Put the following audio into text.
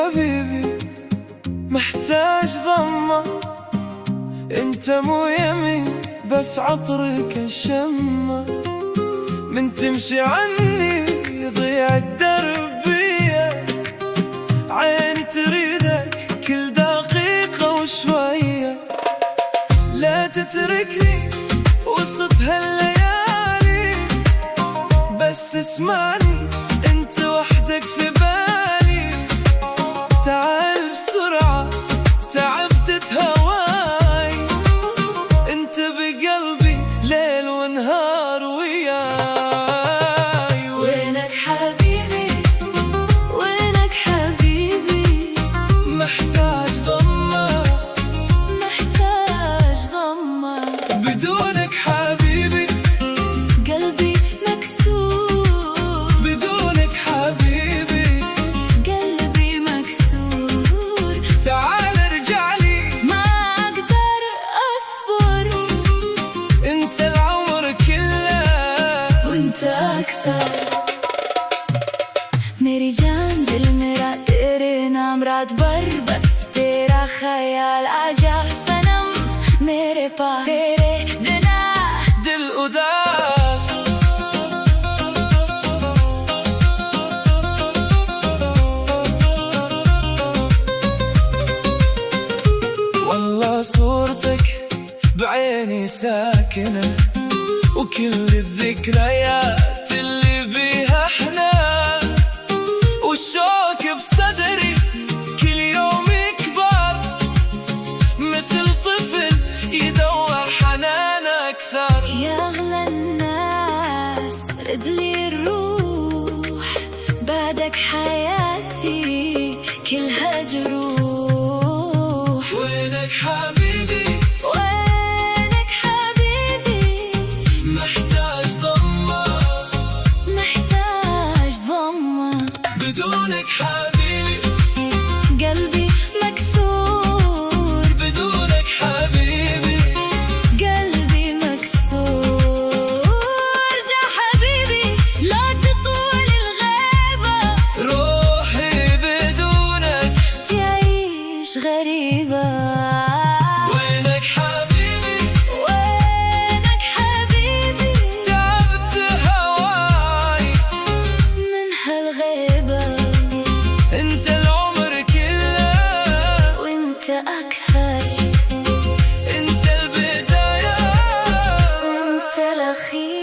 حبيبي محتاج ضمة، انت مو يمين بس عطرك الشمة، من تمشي عني يضيع الدربية، عيني تريدك كل دقيقة وشوية، لا تتركني وسط هالليالي، بس اسمعني انت وحدك في بالي، تعال بسرعة تعبت تهواي، انت بقلبي ليل ونهار وياي. وينك حبيبي وينك حبيبي، محتاج ضمة محتاج ضمة، بدونك حبيبي قلبي مكسور، بدونك حبيبي قلبي مكسور، تعال ارجع لي ما أقدر أصبر، انت العمر كله وانت أكثر. मेरी जान दिल मेरा तेरे नाम रात भर बस तेरा ख्याल आजा सनम मेरे पास, तेरे बिना دل أداس. والله صورتك بعيني ساكنة، وكل الذكريات اللي بيها احنا، والشوق بصدري كل يوم يكبر، مثل طفل يدور حنان أكثر. يا أغلى الناس رد لي الروح، بعدك حياتي كلها جروح. وينك حبيبي وينك حبيبي، محتاج ضمة، محتاج ضمة، بدونك حبيبي قلبي مكسور، بدونك حبيبي قلبي مكسور. ارجع حبيبي لا تطول الغيبة، روحي بدونك تعيش غريبة. وينك حبيبي وينك حبيبي، تعبت هواي، من هالغيبة انت العمر كله وانت أكثر، انت البداية وانت الأخير.